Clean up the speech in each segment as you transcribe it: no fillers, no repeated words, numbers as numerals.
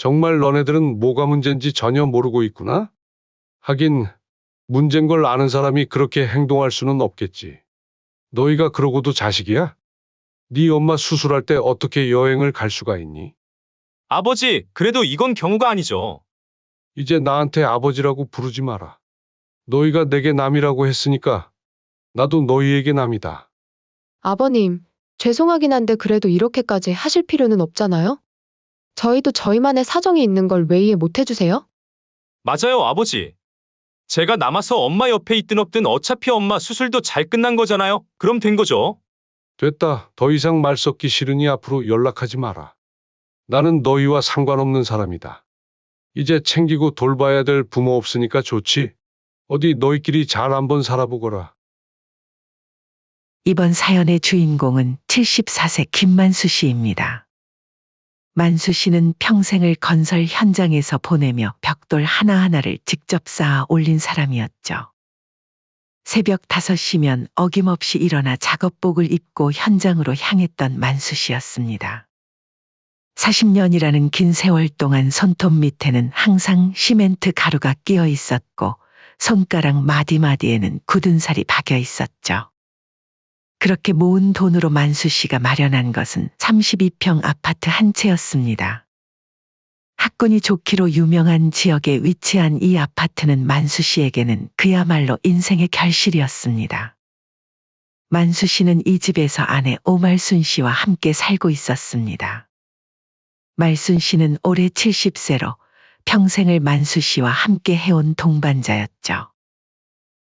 정말 너네들은 뭐가 문제인지 전혀 모르고 있구나? 하긴 문제인 걸 아는 사람이 그렇게 행동할 수는 없겠지. 너희가 그러고도 자식이야? 네 엄마 수술할 때 어떻게 여행을 갈 수가 있니? 아버지, 그래도 이건 경우가 아니죠. 이제 나한테 아버지라고 부르지 마라. 너희가 내게 남이라고 했으니까 나도 너희에게 남이다. 아버님, 죄송하긴 한데 그래도 이렇게까지 하실 필요는 없잖아요? 저희도 저희만의 사정이 있는 걸 왜 이해 못 해주세요? 맞아요, 아버지. 제가 남아서 엄마 옆에 있든 없든 어차피 엄마 수술도 잘 끝난 거잖아요. 그럼 된 거죠. 됐다. 더 이상 말 섞기 싫으니 앞으로 연락하지 마라. 나는 너희와 상관없는 사람이다. 이제 챙기고 돌봐야 될 부모 없으니까 좋지. 어디 너희끼리 잘 한번 살아보거라. 이번 사연의 주인공은 74세 김만수 씨입니다. 만수 씨는 평생을 건설 현장에서 보내며 벽돌 하나하나를 직접 쌓아 올린 사람이었죠. 새벽 5시면 어김없이 일어나 작업복을 입고 현장으로 향했던 만수 씨였습니다. 40년이라는 긴 세월 동안 손톱 밑에는 항상 시멘트 가루가 끼어 있었고 손가락 마디마디에는 굳은 살이 박여 있었죠. 그렇게 모은 돈으로 만수 씨가 마련한 것은 32평 아파트 한 채였습니다. 학군이 좋기로 유명한 지역에 위치한 이 아파트는 만수 씨에게는 그야말로 인생의 결실이었습니다. 만수 씨는 이 집에서 아내 오말순 씨와 함께 살고 있었습니다. 말순 씨는 올해 70세로 평생을 만수 씨와 함께 해온 동반자였죠.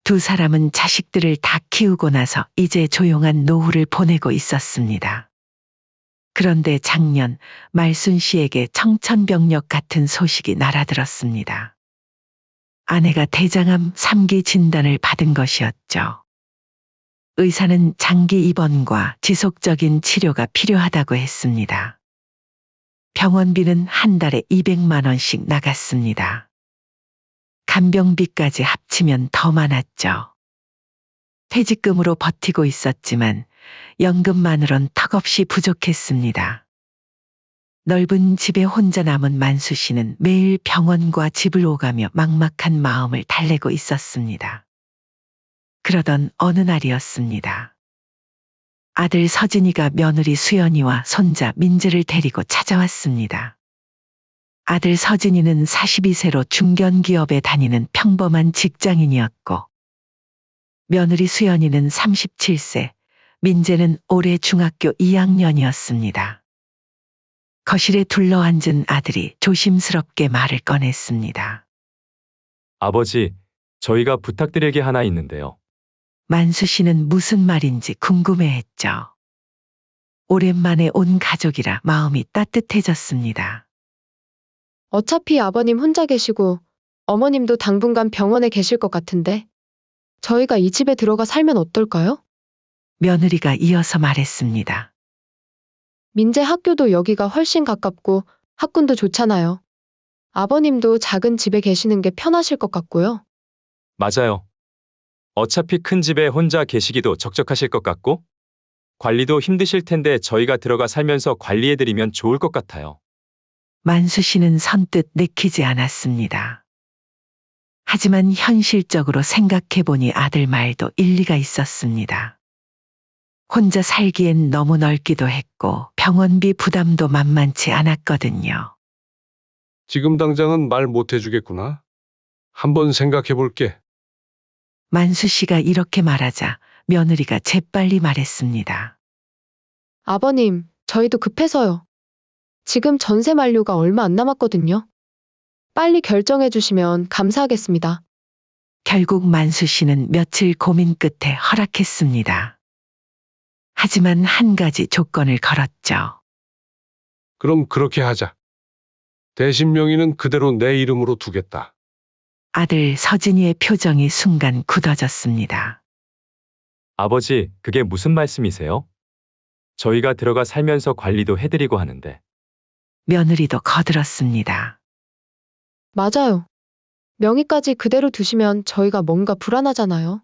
두 사람은 자식들을 다 키우고 나서 이제 조용한 노후를 보내고 있었습니다. 그런데 작년 말순 씨에게 청천벽력 같은 소식이 날아들었습니다. 아내가 대장암 3기 진단을 받은 것이었죠. 의사는 장기 입원과 지속적인 치료가 필요하다고 했습니다. 병원비는 한 달에 200만 원씩 나갔습니다. 간병비까지 합치면 더 많았죠. 퇴직금으로 버티고 있었지만 연금만으론 턱없이 부족했습니다. 넓은 집에 혼자 남은 만수 씨는 매일 병원과 집을 오가며 막막한 마음을 달래고 있었습니다. 그러던 어느 날이었습니다. 아들 서진이가 며느리 수연이와 손자 민재를 데리고 찾아왔습니다. 아들 서진이는 42세로 중견기업에 다니는 평범한 직장인이었고 며느리 수연이는 37세, 민재는 올해 중학교 2학년이었습니다. 거실에 둘러앉은 아들이 조심스럽게 말을 꺼냈습니다. 아버지, 저희가 부탁드릴 게 하나 있는데요. 만수 씨는 무슨 말인지 궁금해했죠. 오랜만에 온 가족이라 마음이 따뜻해졌습니다. 어차피 아버님 혼자 계시고 어머님도 당분간 병원에 계실 것 같은데 저희가 이 집에 들어가 살면 어떨까요? 며느리가 이어서 말했습니다. 민재 학교도 여기가 훨씬 가깝고 학군도 좋잖아요. 아버님도 작은 집에 계시는 게 편하실 것 같고요. 맞아요. 어차피 큰 집에 혼자 계시기도 적적하실 것 같고, 관리도 힘드실 텐데 저희가 들어가 살면서 관리해드리면 좋을 것 같아요. 만수 씨는 선뜻 내키지 않았습니다. 하지만 현실적으로 생각해보니 아들 말도 일리가 있었습니다. 혼자 살기엔 너무 넓기도 했고 병원비 부담도 만만치 않았거든요. 지금 당장은 말 못 해주겠구나. 한번 생각해 볼게. 만수 씨가 이렇게 말하자 며느리가 재빨리 말했습니다. 아버님, 저희도 급해서요. 지금 전세 만료가 얼마 안 남았거든요. 빨리 결정해 주시면 감사하겠습니다. 결국 만수 씨는 며칠 고민 끝에 허락했습니다. 하지만 한 가지 조건을 걸었죠. 그럼 그렇게 하자. 대신 명의는 그대로 내 이름으로 두겠다. 아들 서진이의 표정이 순간 굳어졌습니다. 아버지, 그게 무슨 말씀이세요? 저희가 들어가 살면서 관리도 해드리고 하는데. 며느리도 거들었습니다. 맞아요. 명의까지 그대로 두시면 저희가 뭔가 불안하잖아요.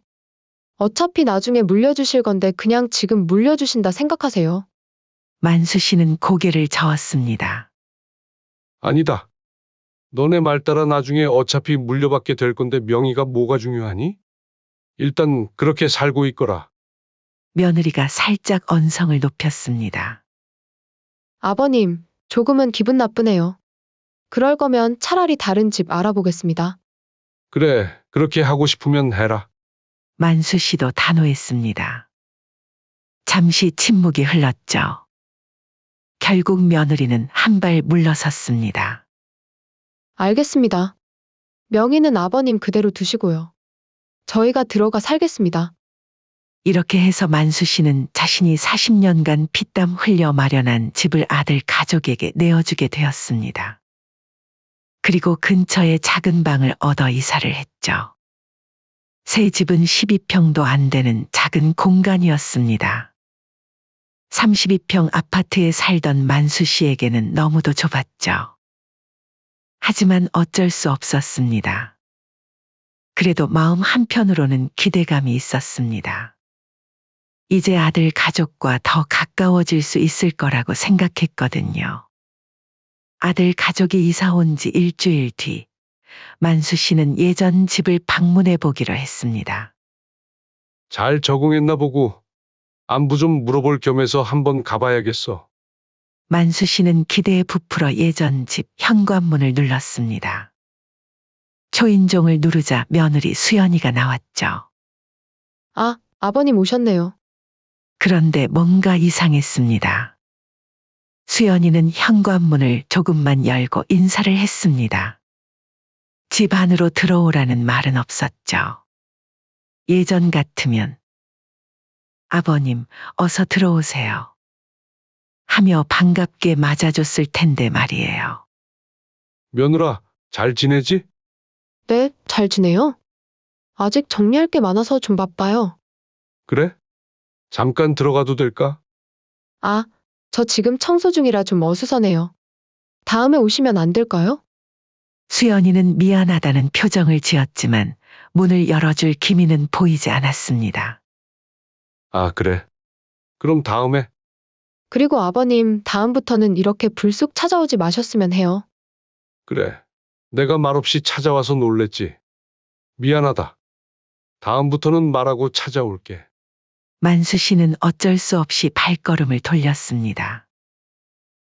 어차피 나중에 물려주실 건데 그냥 지금 물려주신다 생각하세요. 만수 씨는 고개를 저었습니다. 아니다. 너네 말 따라 나중에 어차피 물려받게 될 건데 명의가 뭐가 중요하니? 일단 그렇게 살고 있거라. 며느리가 살짝 언성을 높였습니다. 아버님, 조금은 기분 나쁘네요. 그럴 거면 차라리 다른 집 알아보겠습니다. 그래, 그렇게 하고 싶으면 해라. 만수 씨도 단호했습니다. 잠시 침묵이 흘렀죠. 결국 며느리는 한 발 물러섰습니다. 알겠습니다. 명의는 아버님 그대로 두시고요. 저희가 들어가 살겠습니다. 이렇게 해서 만수 씨는 자신이 40년간 피땀 흘려 마련한 집을 아들 가족에게 내어주게 되었습니다. 그리고 근처에 작은 방을 얻어 이사를 했죠. 새 집은 12평도 안 되는 작은 공간이었습니다. 32평 아파트에 살던 만수 씨에게는 너무도 좁았죠. 하지만 어쩔 수 없었습니다. 그래도 마음 한편으로는 기대감이 있었습니다. 이제 아들 가족과 더 가까워질 수 있을 거라고 생각했거든요. 아들 가족이 이사 온 지 일주일 뒤, 만수 씨는 예전 집을 방문해 보기로 했습니다. 잘 적응했나 보고 안부 좀 물어볼 겸해서 한번 가봐야겠어. 만수 씨는 기대에 부풀어 예전 집 현관문을 눌렀습니다. 초인종을 누르자 며느리 수연이가 나왔죠. 아, 아버님 오셨네요. 그런데 뭔가 이상했습니다. 수연이는 현관문을 조금만 열고 인사를 했습니다. 집 안으로 들어오라는 말은 없었죠. 예전 같으면 아버님, 어서 들어오세요. 하며 반갑게 맞아줬을 텐데 말이에요. 며느라, 잘 지내지? 네, 잘 지내요? 아직 정리할 게 많아서 좀 바빠요. 그래? 잠깐 들어가도 될까? 아, 저 지금 청소 중이라 좀 어수선해요. 다음에 오시면 안 될까요? 수연이는 미안하다는 표정을 지었지만 문을 열어줄 기미는 보이지 않았습니다. 아, 그래. 그럼 다음에. 그리고 아버님, 다음부터는 이렇게 불쑥 찾아오지 마셨으면 해요. 그래. 내가 말없이 찾아와서 놀랬지. 미안하다. 다음부터는 말하고 찾아올게. 만수 씨는 어쩔 수 없이 발걸음을 돌렸습니다.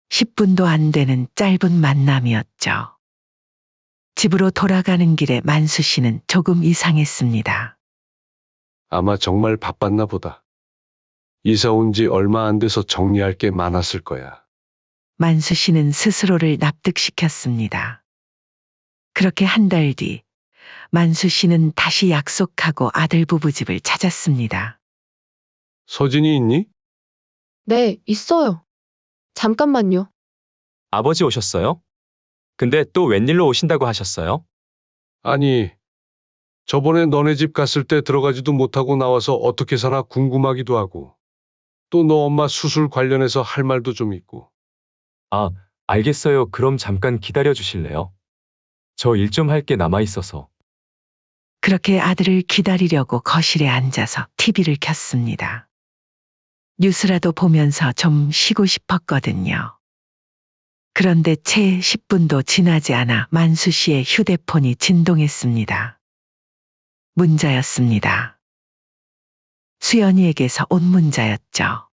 10분도 안 되는 짧은 만남이었죠. 집으로 돌아가는 길에 만수 씨는 조금 이상했습니다. 아마 정말 바빴나 보다. 이사 온 지 얼마 안 돼서 정리할 게 많았을 거야. 만수 씨는 스스로를 납득시켰습니다. 그렇게 한 달 뒤, 만수 씨는 다시 약속하고 아들 부부 집을 찾았습니다. 서진이 있니? 네, 있어요. 잠깐만요. 아버지 오셨어요? 근데 또 웬일로 오신다고 하셨어요? 아니, 저번에 너네 집 갔을 때 들어가지도 못하고 나와서 어떻게 사나 궁금하기도 하고, 또 너 엄마 수술 관련해서 할 말도 좀 있고. 아, 알겠어요. 그럼 잠깐 기다려 주실래요? 저 일 좀 할 게 남아 있어서. 그렇게 아들을 기다리려고 거실에 앉아서 TV를 켰습니다. 뉴스라도 보면서 좀 쉬고 싶었거든요. 그런데 채 10분도 지나지 않아 만수 씨의 휴대폰이 진동했습니다. 문자였습니다. 수연이에게서 온 문자였죠.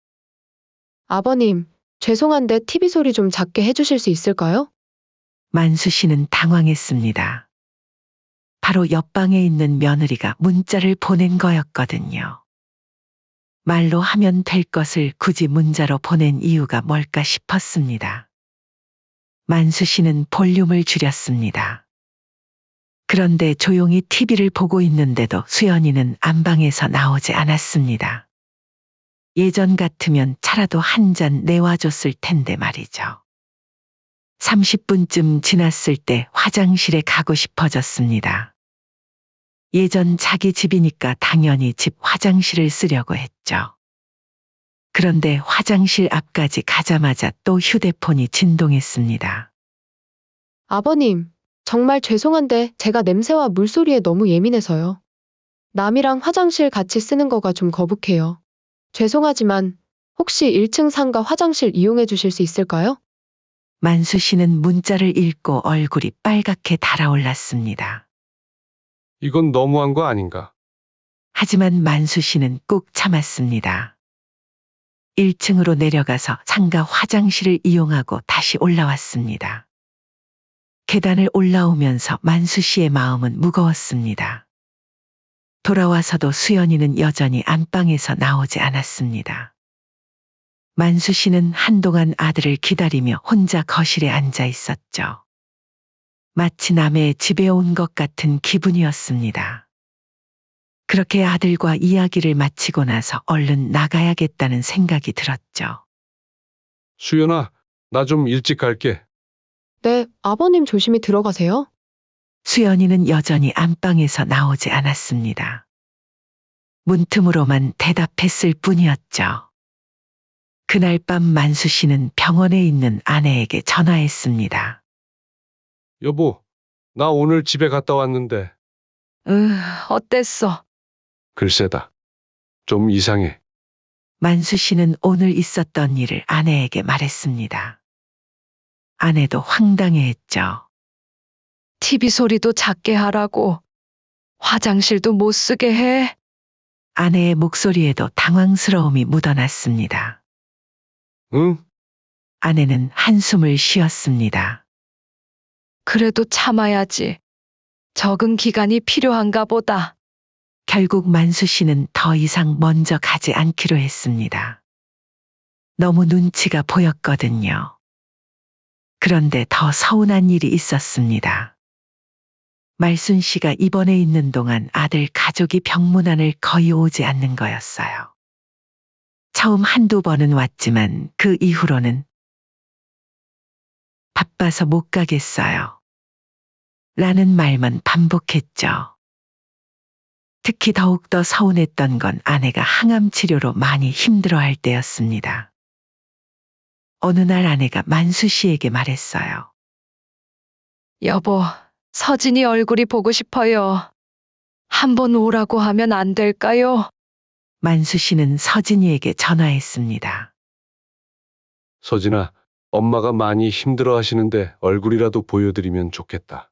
아버님, 죄송한데 TV 소리 좀 작게 해주실 수 있을까요? 만수 씨는 당황했습니다. 바로 옆방에 있는 며느리가 문자를 보낸 거였거든요. 말로 하면 될 것을 굳이 문자로 보낸 이유가 뭘까 싶었습니다. 만수 씨는 볼륨을 줄였습니다. 그런데 조용히 TV를 보고 있는데도 수연이는 안방에서 나오지 않았습니다. 예전 같으면 차라도 한 잔 내와줬을 텐데 말이죠. 30분쯤 지났을 때 화장실에 가고 싶어졌습니다. 예전 자기 집이니까 당연히 집 화장실을 쓰려고 했죠. 그런데 화장실 앞까지 가자마자 또 휴대폰이 진동했습니다. 아버님, 정말 죄송한데 제가 냄새와 물소리에 너무 예민해서요. 남이랑 화장실 같이 쓰는 거가 좀 거북해요. 죄송하지만 혹시 1층 상가 화장실 이용해 주실 수 있을까요? 만수 씨는 문자를 읽고 얼굴이 빨갛게 달아올랐습니다. 이건 너무한 거 아닌가? 하지만 만수 씨는 꾹 참았습니다. 1층으로 내려가서 상가 화장실을 이용하고 다시 올라왔습니다. 계단을 올라오면서 만수 씨의 마음은 무거웠습니다. 돌아와서도 수연이는 여전히 안방에서 나오지 않았습니다. 만수 씨는 한동안 아들을 기다리며 혼자 거실에 앉아 있었죠. 마치 남의 집에 온 것 같은 기분이었습니다. 그렇게 아들과 이야기를 마치고 나서 얼른 나가야겠다는 생각이 들었죠. 수연아, 나 좀 일찍 갈게. 네, 아버님 조심히 들어가세요. 수연이는 여전히 안방에서 나오지 않았습니다. 문틈으로만 대답했을 뿐이었죠. 그날 밤 만수 씨는 병원에 있는 아내에게 전화했습니다. 여보, 나 오늘 집에 갔다 왔는데. 어땠어? 글쎄다. 좀 이상해. 만수 씨는 오늘 있었던 일을 아내에게 말했습니다. 아내도 황당해했죠. TV 소리도 작게 하라고. 화장실도 못 쓰게 해. 아내의 목소리에도 당황스러움이 묻어났습니다. 응? 아내는 한숨을 쉬었습니다. 그래도 참아야지. 적응 기간이 필요한가 보다. 결국 만수 씨는 더 이상 먼저 가지 않기로 했습니다. 너무 눈치가 보였거든요. 그런데 더 서운한 일이 있었습니다. 말순 씨가 입원해 있는 동안 아들 가족이 병문안을 거의 오지 않는 거였어요. 처음 한두 번은 왔지만 그 이후로는 바빠서 못 가겠어요. 라는 말만 반복했죠. 특히 더욱더 서운했던 건 아내가 항암 치료로 많이 힘들어할 때였습니다. 어느 날 아내가 만수 씨에게 말했어요. 여보, 서진이 얼굴이 보고 싶어요. 한번 오라고 하면 안 될까요? 만수 씨는 서진이에게 전화했습니다. 서진아, 엄마가 많이 힘들어 하시는데 얼굴이라도 보여드리면 좋겠다.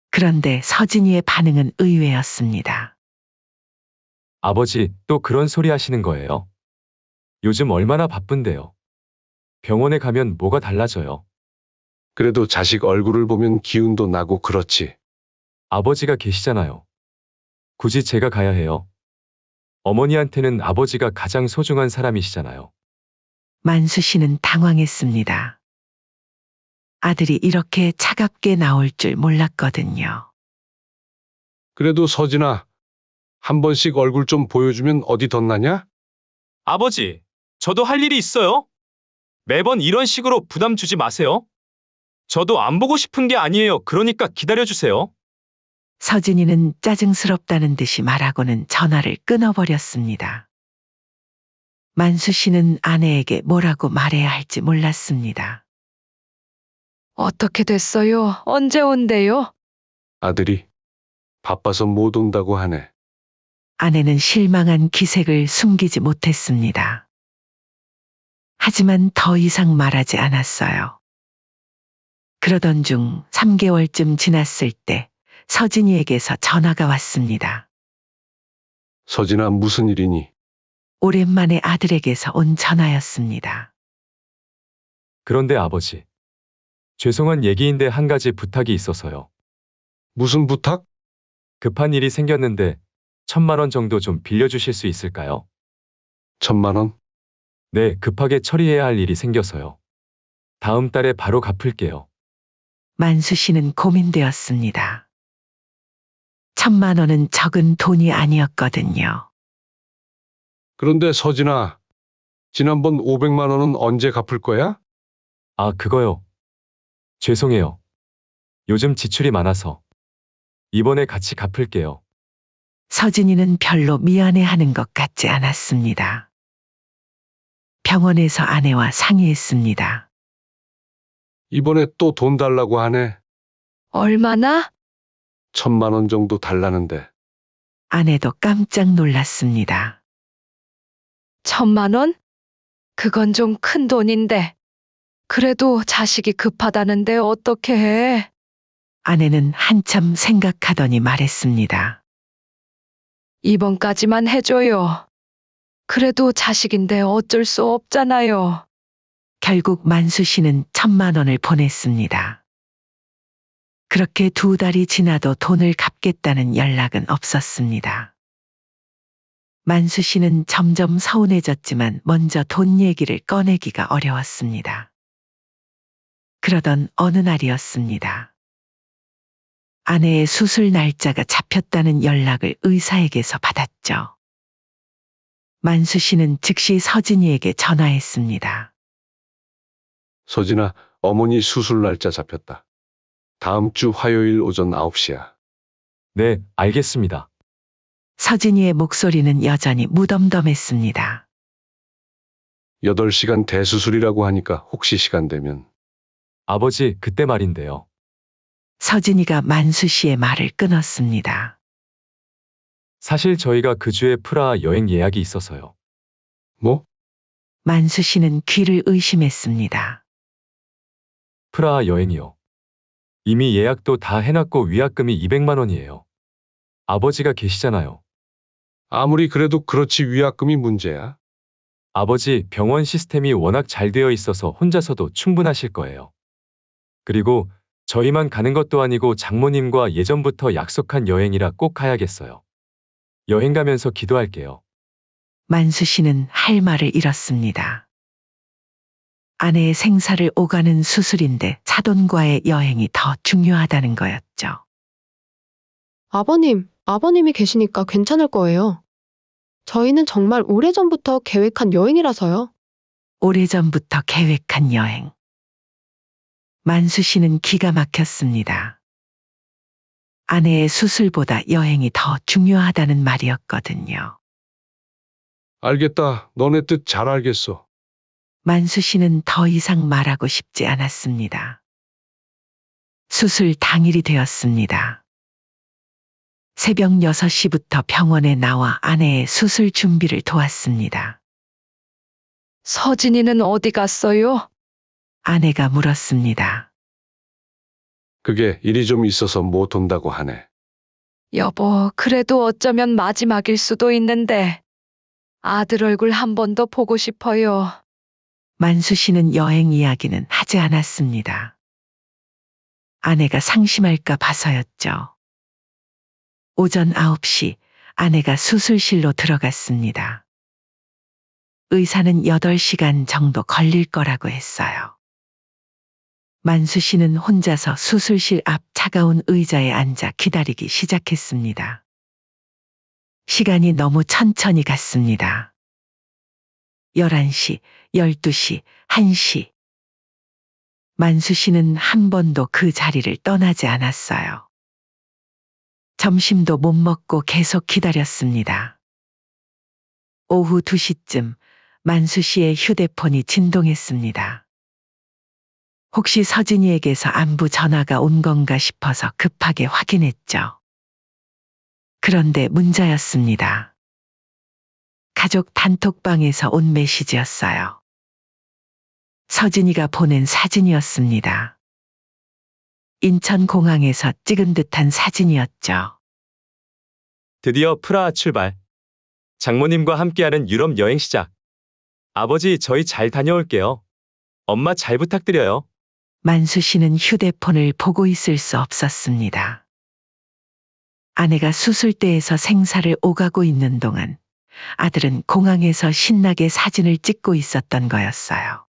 그런데 서진이의 반응은 의외였습니다. 아버지, 또 그런 소리 하시는 거예요? 요즘 얼마나 바쁜데요. 병원에 가면 뭐가 달라져요? 그래도 자식 얼굴을 보면 기운도 나고 그렇지. 아버지가 계시잖아요. 굳이 제가 가야 해요. 어머니한테는 아버지가 가장 소중한 사람이시잖아요. 만수 씨는 당황했습니다. 아들이 이렇게 차갑게 나올 줄 몰랐거든요. 그래도 서진아, 한 번씩 얼굴 좀 보여주면 어디 덧나냐? 아버지, 저도 할 일이 있어요. 매번 이런 식으로 부담 주지 마세요. 저도 안 보고 싶은 게 아니에요. 그러니까 기다려주세요. 서진이는 짜증스럽다는 듯이 말하고는 전화를 끊어버렸습니다. 만수 씨는 아내에게 뭐라고 말해야 할지 몰랐습니다. 어떻게 됐어요? 언제 온대요? 아들이 바빠서 못 온다고 하네. 아내는 실망한 기색을 숨기지 못했습니다. 하지만 더 이상 말하지 않았어요. 그러던 중 3개월쯤 지났을 때 서진이에게서 전화가 왔습니다. 서진아, 무슨 일이니? 오랜만에 아들에게서 온 전화였습니다. 그런데 아버지, 죄송한 얘기인데 한 가지 부탁이 있어서요. 무슨 부탁? 급한 일이 생겼는데 1,000만 원 정도 좀 빌려주실 수 있을까요? 1,000만 원? 네, 급하게 처리해야 할 일이 생겨서요. 다음 달에 바로 갚을게요. 만수 씨는 고민되었습니다. 1,000만 원은 적은 돈이 아니었거든요. 그런데 서진아, 지난번 500만 원은 언제 갚을 거야? 아, 그거요. 죄송해요. 요즘 지출이 많아서. 이번에 같이 갚을게요. 서진이는 별로 미안해하는 것 같지 않았습니다. 병원에서 아내와 상의했습니다. 이번에 또 돈 달라고 하네. 얼마나? 1,000만 원 정도 달라는데. 아내도 깜짝 놀랐습니다. 1,000만 원? 그건 좀 큰 돈인데. 그래도 자식이 급하다는데 어떻게 해? 아내는 한참 생각하더니 말했습니다. 이번까지만 해줘요. 그래도 자식인데 어쩔 수 없잖아요. 결국 만수 씨는 1,000만 원을 보냈습니다. 그렇게 2달이 지나도 돈을 갚겠다는 연락은 없었습니다. 만수 씨는 점점 서운해졌지만 먼저 돈 얘기를 꺼내기가 어려웠습니다. 그러던 어느 날이었습니다. 아내의 수술 날짜가 잡혔다는 연락을 의사에게서 받았죠. 만수 씨는 즉시 서진이에게 전화했습니다. 서진아, 어머니 수술 날짜 잡혔다. 다음 주 화요일 오전 9시야. 네, 알겠습니다. 서진이의 목소리는 여전히 무덤덤했습니다. 8시간 대수술이라고 하니까 혹시 시간 되면. 아버지, 그때 말인데요. 서진이가 만수 씨의 말을 끊었습니다. 사실 저희가 그 주에 프라하 여행 예약이 있어서요. 뭐? 만수 씨는 귀를 의심했습니다. 프라하 여행이요. 이미 예약도 다 해놨고 위약금이 200만 원이에요. 아버지가 계시잖아요. 아무리 그래도 그렇지 위약금이 문제야. 아버지, 병원 시스템이 워낙 잘 되어 있어서 혼자서도 충분하실 거예요. 그리고 저희만 가는 것도 아니고 장모님과 예전부터 약속한 여행이라 꼭 가야겠어요. 여행 가면서 기도할게요. 만수 씨는 할 말을 잃었습니다. 아내의 생사를 오가는 수술인데 사돈과의 여행이 더 중요하다는 거였죠. 아버님이 계시니까 괜찮을 거예요. 저희는 정말 오래전부터 계획한 여행이라서요. 오래전부터 계획한 여행. 만수 씨는 기가 막혔습니다. 아내의 수술보다 여행이 더 중요하다는 말이었거든요. 알겠다. 너네 뜻 잘 알겠어. 만수 씨는 더 이상 말하고 싶지 않았습니다. 수술 당일이 되었습니다. 새벽 6시부터 병원에 나와 아내의 수술 준비를 도왔습니다. 서진이는 어디 갔어요? 아내가 물었습니다. 그게 일이 좀 있어서 못 온다고 하네. 여보, 그래도 어쩌면 마지막일 수도 있는데. 아들 얼굴 한 번 더 보고 싶어요. 만수 씨는 여행 이야기는 하지 않았습니다. 아내가 상심할까 봐서였죠. 오전 9시 아내가 수술실로 들어갔습니다. 의사는 8시간 정도 걸릴 거라고 했어요. 만수 씨는 혼자서 수술실 앞 차가운 의자에 앉아 기다리기 시작했습니다. 시간이 너무 천천히 갔습니다. 11시, 12시, 1시. 만수 씨는 한 번도 그 자리를 떠나지 않았어요. 점심도 못 먹고 계속 기다렸습니다. 오후 2시쯤 만수 씨의 휴대폰이 진동했습니다. 혹시 서진이에게서 안부 전화가 온 건가 싶어서 급하게 확인했죠. 그런데 문자였습니다. 가족 단톡방에서 온 메시지였어요. 서진이가 보낸 사진이었습니다. 인천공항에서 찍은 듯한 사진이었죠. 드디어 프라하 출발. 장모님과 함께하는 유럽 여행 시작. 아버지, 저희 잘 다녀올게요. 엄마 잘 부탁드려요. 만수 씨는 휴대폰을 보고 있을 수 없었습니다. 아내가 수술대에서 생사를 오가고 있는 동안 아들은 공항에서 신나게 사진을 찍고 있었던 거였어요.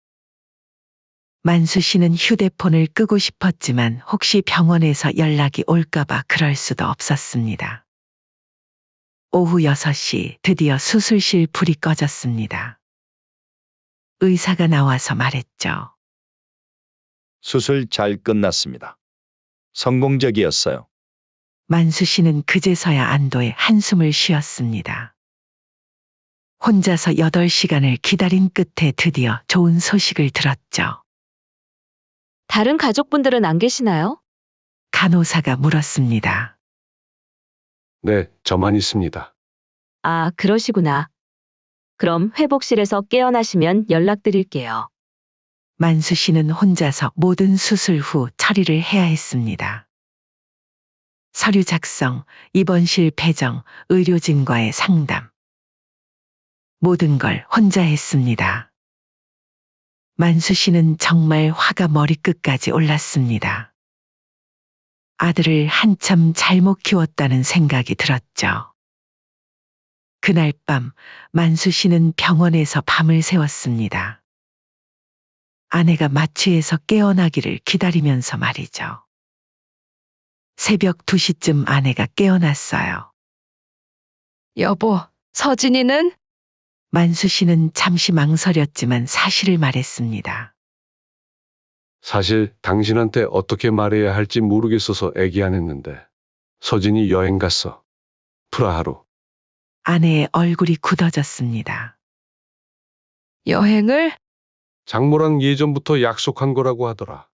만수 씨는 휴대폰을 끄고 싶었지만 혹시 병원에서 연락이 올까봐 그럴 수도 없었습니다. 오후 6시 드디어 수술실 불이 꺼졌습니다. 의사가 나와서 말했죠. 수술 잘 끝났습니다. 성공적이었어요. 만수 씨는 그제서야 안도의 한숨을 쉬었습니다. 혼자서 8시간을 기다린 끝에 드디어 좋은 소식을 들었죠. 다른 가족분들은 안 계시나요? 간호사가 물었습니다. 네, 저만 있습니다. 아, 그러시구나. 그럼 회복실에서 깨어나시면 연락드릴게요. 만수 씨는 혼자서 모든 수술 후 처리를 해야 했습니다. 서류 작성, 입원실 배정, 의료진과의 상담. 모든 걸 혼자 했습니다. 만수 씨는 정말 화가 머리끝까지 올랐습니다. 아들을 한참 잘못 키웠다는 생각이 들었죠. 그날 밤 만수 씨는 병원에서 밤을 새웠습니다. 아내가 마취해서 깨어나기를 기다리면서 말이죠. 새벽 2시쯤 아내가 깨어났어요. 여보, 서진이는? 만수 씨는 잠시 망설였지만 사실을 말했습니다. 사실 당신한테 어떻게 말해야 할지 모르겠어서 애기 안 했는데 서진이 여행 갔어. 프라하로. 아내의 얼굴이 굳어졌습니다. 여행을? 장모랑 예전부터 약속한 거라고 하더라.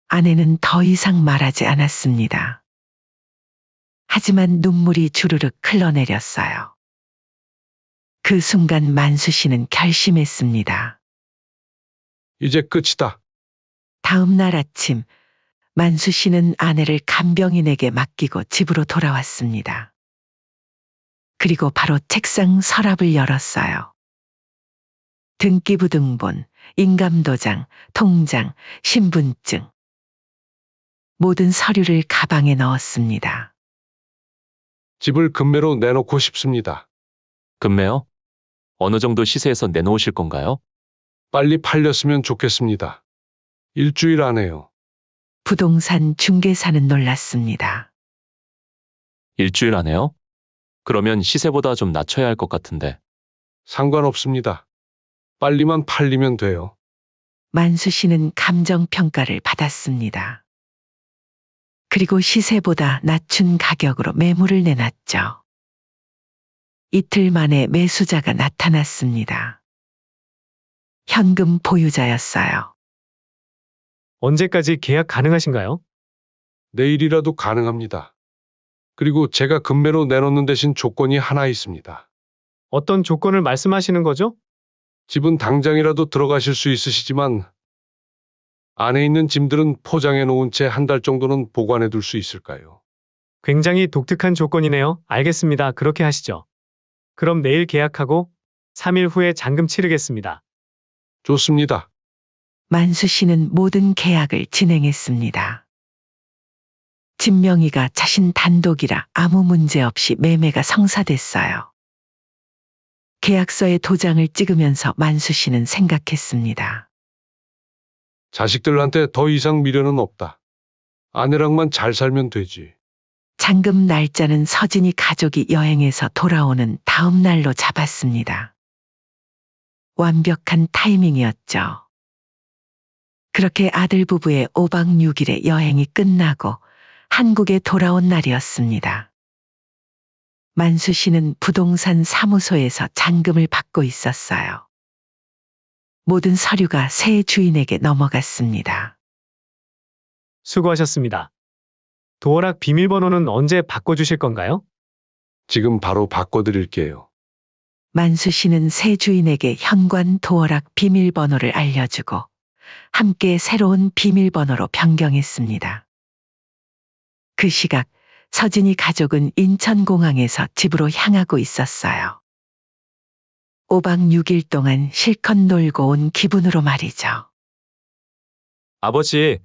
아내는 더 이상 말하지 않았습니다. 하지만 눈물이 주르륵 흘러내렸어요. 그 순간 만수 씨는 결심했습니다. 이제 끝이다. 다음 날 아침 만수 씨는 아내를 간병인에게 맡기고 집으로 돌아왔습니다. 그리고 바로 책상 서랍을 열었어요. 등기부등본, 인감도장, 통장, 신분증. 모든 서류를 가방에 넣었습니다. 집을 금매로 내놓고 싶습니다. 금매요? 어느 정도 시세에서 내놓으실 건가요? 빨리 팔렸으면 좋겠습니다. 일주일 안에요. 부동산 중개사는 놀랐습니다. 일주일 안에요? 그러면 시세보다 좀 낮춰야 할 것 같은데. 상관없습니다. 빨리만 팔리면 돼요. 만수 씨는 감정평가를 받았습니다. 그리고 시세보다 낮춘 가격으로 매물을 내놨죠. 이틀 만에 매수자가 나타났습니다. 현금 보유자였어요. 언제까지 계약 가능하신가요? 내일이라도 가능합니다. 그리고 제가 금매로 내놓는 대신 조건이 하나 있습니다. 어떤 조건을 말씀하시는 거죠? 집은 당장이라도 들어가실 수 있으시지만 안에 있는 짐들은 포장해 놓은 채 한 달 정도는 보관해 둘 수 있을까요? 굉장히 독특한 조건이네요. 알겠습니다. 그렇게 하시죠. 그럼 내일 계약하고 3일 후에 잔금 치르겠습니다. 좋습니다. 만수 씨는 모든 계약을 진행했습니다. 집 명의가 자신 단독이라 아무 문제 없이 매매가 성사됐어요. 계약서에 도장을 찍으면서 만수 씨는 생각했습니다. 자식들한테 더 이상 미련은 없다. 아내랑만 잘 살면 되지. 잔금 날짜는 서진이 가족이 여행에서 돌아오는 다음 날로 잡았습니다. 완벽한 타이밍이었죠. 그렇게 아들 부부의 5박 6일의 여행이 끝나고 한국에 돌아온 날이었습니다. 만수 씨는 부동산 사무소에서 잔금을 받고 있었어요. 모든 서류가 새 주인에게 넘어갔습니다. 수고하셨습니다. 도어락 비밀번호는 언제 바꿔주실 건가요? 지금 바로 바꿔드릴게요. 만수 씨는 새 주인에게 현관 도어락 비밀번호를 알려주고 함께 새로운 비밀번호로 변경했습니다. 그 시각 서진이 가족은 인천공항에서 집으로 향하고 있었어요. 5박 6일 동안 실컷 놀고 온 기분으로 말이죠. 아버지,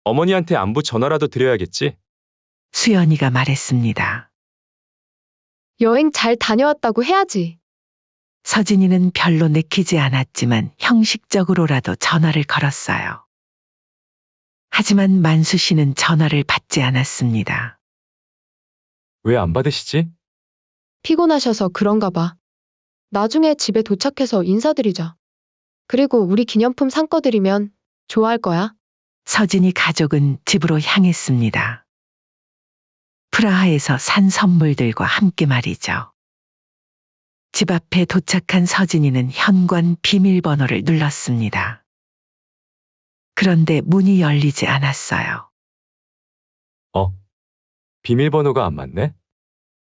어머니한테 안부 전화라도 드려야겠지? 수연이가 말했습니다. 여행 잘 다녀왔다고 해야지. 서진이는 별로 내키지 않았지만 형식적으로라도 전화를 걸었어요. 하지만 만수 씨는 전화를 받지 않았습니다. 왜 안 받으시지? 피곤하셔서 그런가 봐. 나중에 집에 도착해서 인사드리자. 그리고 우리 기념품 산 거 드리면 좋아할 거야. 서진이 가족은 집으로 향했습니다. 프라하에서 산 선물들과 함께 말이죠. 집 앞에 도착한 서진이는 현관 비밀번호를 눌렀습니다. 그런데 문이 열리지 않았어요. 비밀번호가 안 맞네?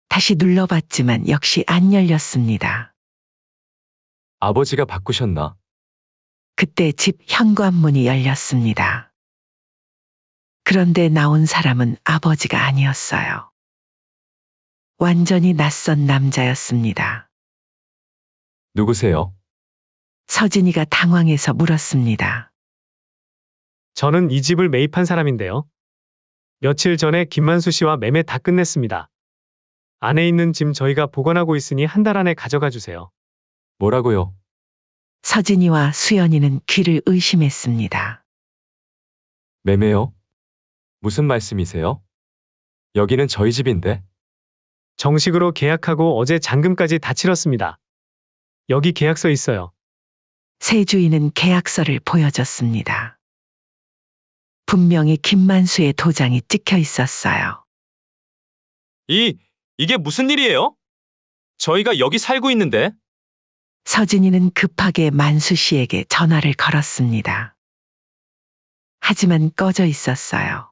다시 눌러봤지만 역시 안 열렸습니다. 아버지가 바꾸셨나? 그때 집 현관문이 열렸습니다. 그런데 나온 사람은 아버지가 아니었어요. 완전히 낯선 남자였습니다. 누구세요? 서진이가 당황해서 물었습니다. 저는 이 집을 매입한 사람인데요. 며칠 전에 김만수 씨와 매매 다 끝냈습니다. 안에 있는 짐 저희가 보관하고 있으니 한 달 안에 가져가 주세요. 뭐라고요? 서진이와 수연이는 귀를 의심했습니다. 매매요? 무슨 말씀이세요? 여기는 저희 집인데. 정식으로 계약하고 어제 잔금까지 다 치렀습니다. 여기 계약서 있어요. 새 주인은 계약서를 보여줬습니다. 분명히 김만수의 도장이 찍혀 있었어요. 이게 무슨 일이에요? 저희가 여기 살고 있는데. 서진이는 급하게 만수 씨에게 전화를 걸었습니다. 하지만 꺼져 있었어요.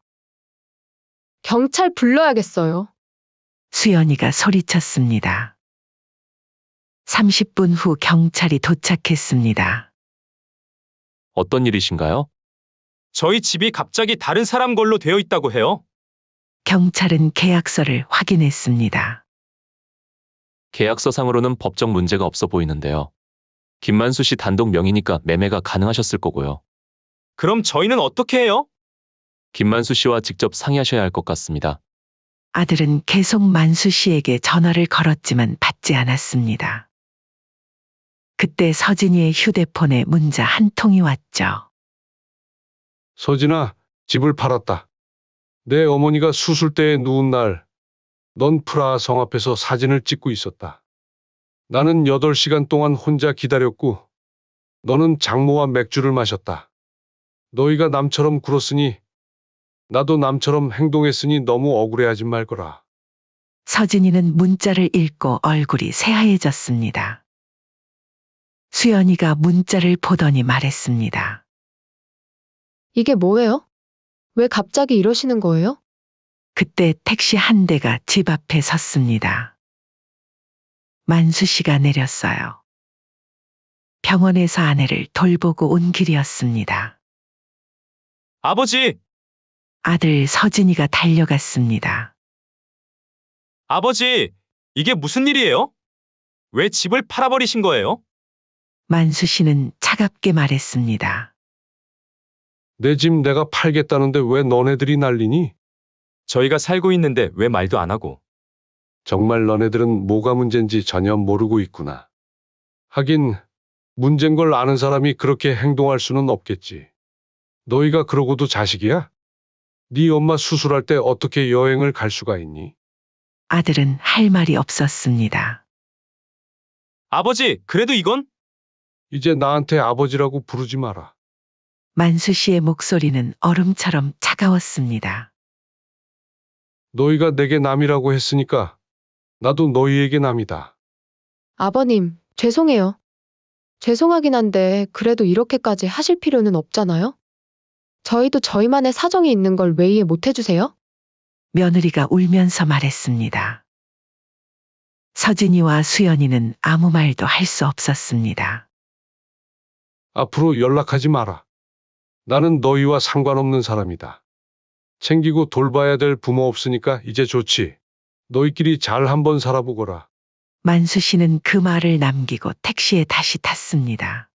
경찰 불러야겠어요. 수연이가 소리쳤습니다. 30분 후 경찰이 도착했습니다. 어떤 일이신가요? 저희 집이 갑자기 다른 사람 걸로 되어 있다고 해요. 경찰은 계약서를 확인했습니다. 계약서상으로는 법적 문제가 없어 보이는데요. 김만수 씨 단독 명의니까 매매가 가능하셨을 거고요. 그럼 저희는 어떻게 해요? 김만수 씨와 직접 상의하셔야 할 것 같습니다. 아들은 계속 만수 씨에게 전화를 걸었지만 받지 않았습니다. 그때 서진이의 휴대폰에 문자 한 통이 왔죠. 서진아, 집을 팔았다. 내 어머니가 수술대에 누운 날, 넌 프라하 성 앞에서 사진을 찍고 있었다. 나는 8시간 동안 혼자 기다렸고, 너는 장모와 맥주를 마셨다. 너희가 남처럼 굴었으니, 나도 남처럼 행동했으니 너무 억울해하지 말거라. 서진이는 문자를 읽고 얼굴이 새하얘졌습니다. 수연이가 문자를 보더니 말했습니다. 이게 뭐예요? 왜 갑자기 이러시는 거예요? 그때 택시 한 대가 집 앞에 섰습니다. 만수 씨가 내렸어요. 병원에서 아내를 돌보고 온 길이었습니다. 아버지! 아들 서진이가 달려갔습니다. 아버지! 이게 무슨 일이에요? 왜 집을 팔아버리신 거예요? 만수 씨는 차갑게 말했습니다. 내 집 내가 팔겠다는데 왜 너네들이 난리니? 저희가 살고 있는데 왜 말도 안 하고. 정말 너네들은 뭐가 문제인지 전혀 모르고 있구나. 하긴 문제인 걸 아는 사람이 그렇게 행동할 수는 없겠지. 너희가 그러고도 자식이야? 네 엄마 수술할 때 어떻게 여행을 갈 수가 있니? 아들은 할 말이 없었습니다. 아버지, 그래도 이건? 이제 나한테 아버지라고 부르지 마라. 만수 씨의 목소리는 얼음처럼 차가웠습니다. 너희가 내게 남이라고 했으니까 나도 너희에게 남이다. 아버님, 죄송해요. 죄송하긴 한데 그래도 이렇게까지 하실 필요는 없잖아요? 저희도 저희만의 사정이 있는 걸 왜 이해 못 해주세요? 며느리가 울면서 말했습니다. 서진이와 수연이는 아무 말도 할 수 없었습니다. 앞으로 연락하지 마라. 나는 너희와 상관없는 사람이다. 챙기고 돌봐야 될 부모 없으니까 이제 좋지. 너희끼리 잘 한번 살아보거라. 만수 씨는 그 말을 남기고 택시에 다시 탔습니다.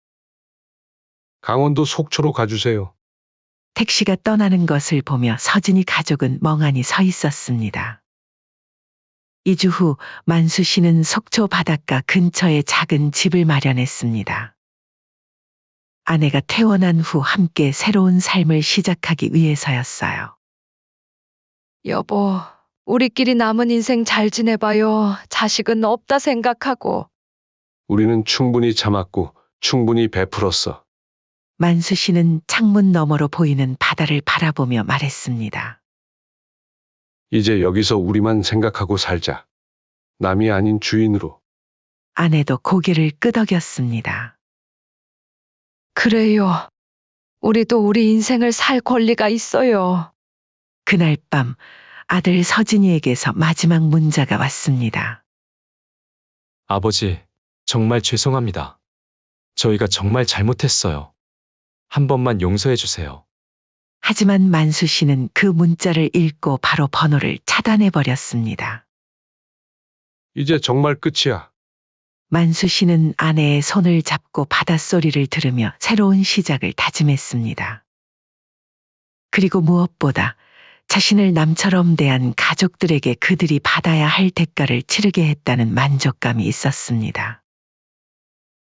강원도 속초로 가주세요. 택시가 떠나는 것을 보며 서진이 가족은 멍하니 서 있었습니다. 2주 후 만수 씨는 속초 바닷가 근처에 작은 집을 마련했습니다. 아내가 퇴원한 후 함께 새로운 삶을 시작하기 위해서였어요. 여보, 우리끼리 남은 인생 잘 지내봐요. 자식은 없다 생각하고. 우리는 충분히 참았고 충분히 베풀었어. 만수 씨는 창문 너머로 보이는 바다를 바라보며 말했습니다. 이제 여기서 우리만 생각하고 살자. 남이 아닌 주인으로. 아내도 고개를 끄덕였습니다. 그래요. 우리도 우리 인생을 살 권리가 있어요. 그날 밤 아들 서진이에게서 마지막 문자가 왔습니다. 아버지, 정말 죄송합니다. 저희가 정말 잘못했어요. 한 번만 용서해 주세요. 하지만 만수 씨는 그 문자를 읽고 바로 번호를 차단해 버렸습니다. 이제 정말 끝이야. 만수 씨는 아내의 손을 잡고 바닷소리를 들으며 새로운 시작을 다짐했습니다. 그리고 무엇보다 자신을 남처럼 대한 가족들에게 그들이 받아야 할 대가를 치르게 했다는 만족감이 있었습니다.